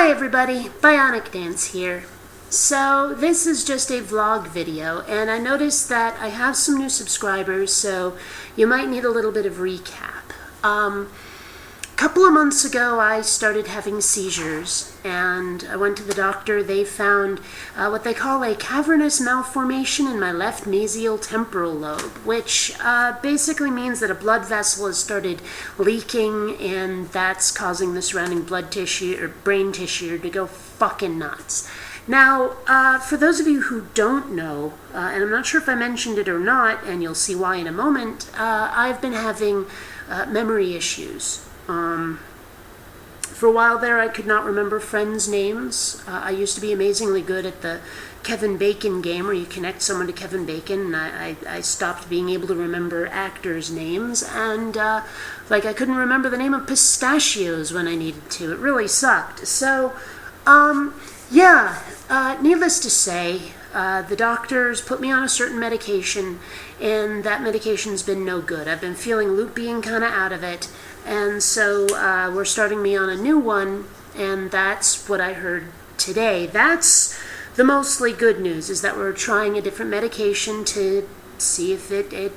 Hi everybody, BionicDance here. So this is just a vlog video, and I noticed that I have some new subscribers, so you might need a little bit of recap. A couple of months ago I started having seizures, and I went to the doctor. They found what they call a cavernous malformation in my left mesial temporal lobe, which basically means that a blood vessel has started leaking, and that's causing the surrounding blood tissue or brain tissue to go fucking nuts. Now, for those of you who don't know, and I'm not sure if I mentioned it or not, and you'll see why in a moment, I've been having memory issues. For a while there, I could not remember friends' names. I used to be amazingly good at the Kevin Bacon game, where you connect someone to Kevin Bacon, and I stopped being able to remember actors' names, and I couldn't remember the name of pistachios when I needed to. It really sucked. So, needless to say, the doctors put me on a certain medication, and that medication's been no good. I've been feeling loopy and kind of out of it, and so we're starting me on a new one, and that's what I heard today. That's the mostly good news, is that we're trying a different medication to see if it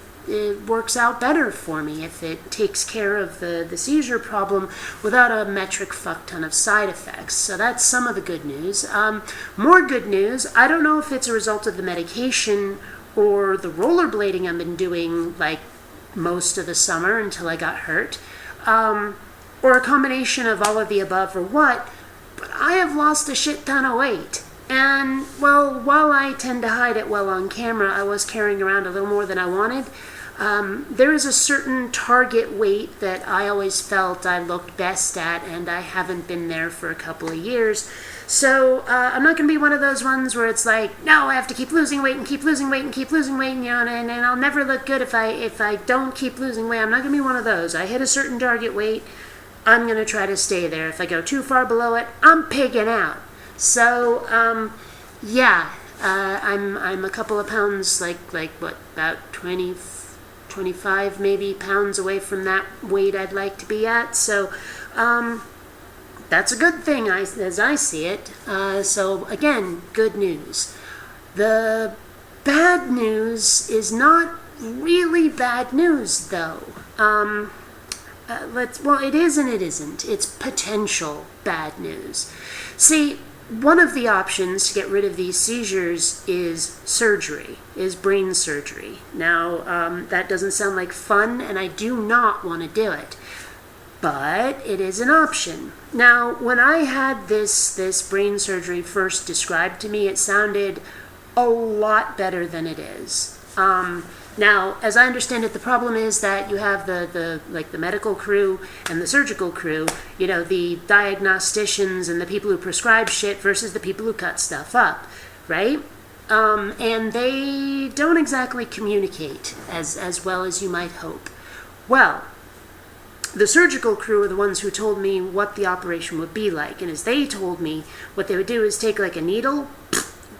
works out better for me, if it takes care of the seizure problem without a metric fuck ton of side effects. So that's some of the good news. More good news, I don't know if it's a result of the medication or the rollerblading I've been doing like most of the summer until I got hurt, or a combination of all of the above or what, but I have lost a shit ton of weight. And, well, while I tend to hide it well on camera, I was carrying around a little more than I wanted. There is a certain target weight that I always felt I looked best at, and I haven't been there for a couple of years. So I'm not going to be one of those ones where it's like, no, I have to keep losing weight and keep losing weight and keep losing weight, and I'll never look good if I don't keep losing weight. I'm not going to be one of those. I hit a certain target weight, I'm going to try to stay there. If I go too far below it, I'm pigging out. So, I'm a couple of pounds, about 25 maybe pounds away from that weight I'd like to be at. So, that's a good thing as I see it. So again, good news. The bad news is not really bad news, though. It is and it isn't. It's potential bad news. See, one of the options to get rid of these seizures is surgery, is brain surgery. Now, that doesn't sound like fun, and I do not want to do it, but it is an option. Now, when I had this brain surgery first described to me, it sounded a lot better than it is. Now, as I understand it, the problem is that you have the medical crew and the surgical crew, the diagnosticians and the people who prescribe shit versus the people who cut stuff up, right? And they don't exactly communicate as well as you might hope. Well, the surgical crew are the ones who told me what the operation would be like, and as they told me, what they would do is take like a needle,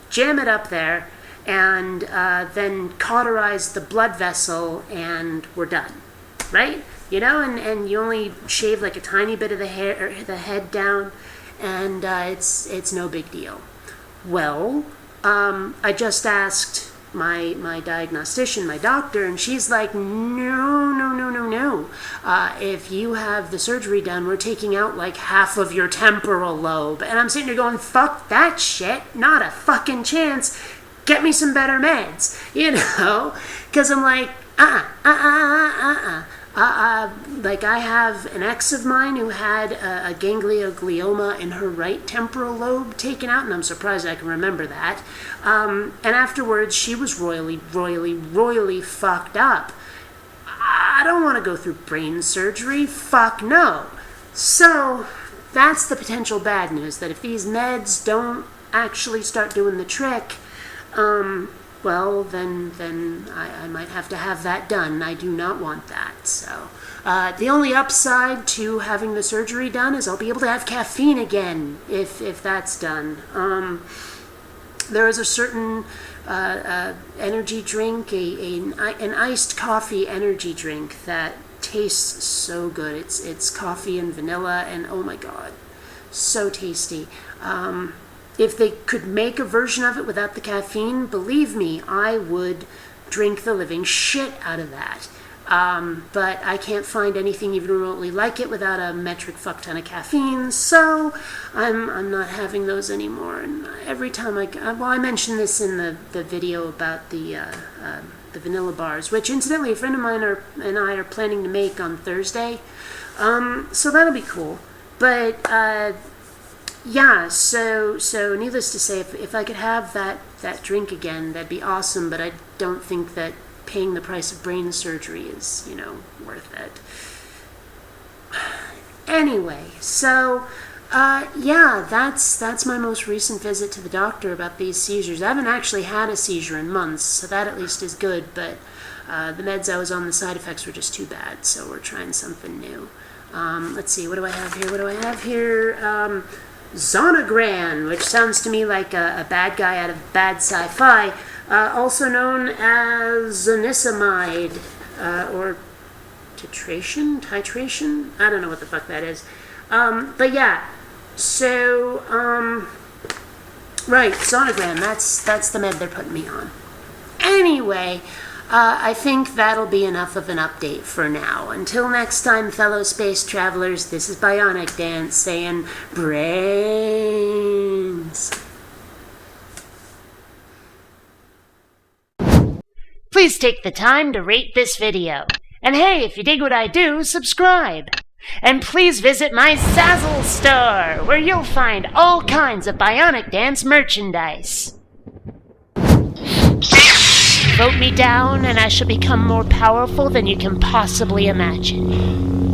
jam it up there, and then cauterize the blood vessel, and we're done, right? And you only shave like a tiny bit of the hair, or the head down, and it's no big deal. Well, I just asked my diagnostician, my doctor, and she's like, no. If you have the surgery done, we're taking out like half of your temporal lobe. And I'm sitting there going, fuck that shit, not a fucking chance. Get me some better meds, because I'm like, like I have an ex of mine who had a ganglioglioma in her right temporal lobe taken out, and I'm surprised I can remember that. And afterwards, she was royally fucked up. I don't want to go through brain surgery. Fuck no. So that's the potential bad news, that if these meds don't actually start doing the trick, well, then I might have to have that done. I do not want that. So the only upside to having the surgery done is I'll be able to have caffeine again if that's done. There is a certain energy drink, an iced coffee energy drink that tastes so good. It's coffee and vanilla, and oh my god, So tasty. If they could make a version of it without the caffeine, believe me, I would drink the living shit out of that. But I can't find anything even remotely like it without a metric fuck ton of caffeine, so I'm not having those anymore. And every time I mentioned this in the video about the vanilla bars, which incidentally a friend of mine and I are planning to make on Thursday, so that'll be cool. But yeah, so needless to say, if I could have that drink again, that'd be awesome, but I don't think that paying the price of brain surgery is, worth it. Anyway, so, yeah, that's my most recent visit to the doctor about these seizures. I haven't actually had a seizure in months, so that at least is good, but the meds I was on, the side effects were just too bad, so we're trying something new. Let's see, what do I have here? Zonegran, which sounds to me like a bad guy out of bad sci-fi, also known as zonisamide, or titration? I don't know what the fuck that is. But yeah, so, right, Zonegran, that's the med they're putting me on. Anyway, I think that'll be enough of an update for now. Until next time, fellow space travelers, this is BionicDance saying brains. Please take the time to rate this video. And hey, if you dig what I do, subscribe. And please visit my Zazzle store, where you'll find all kinds of BionicDance merchandise. Vote me down and I shall become more powerful than you can possibly imagine.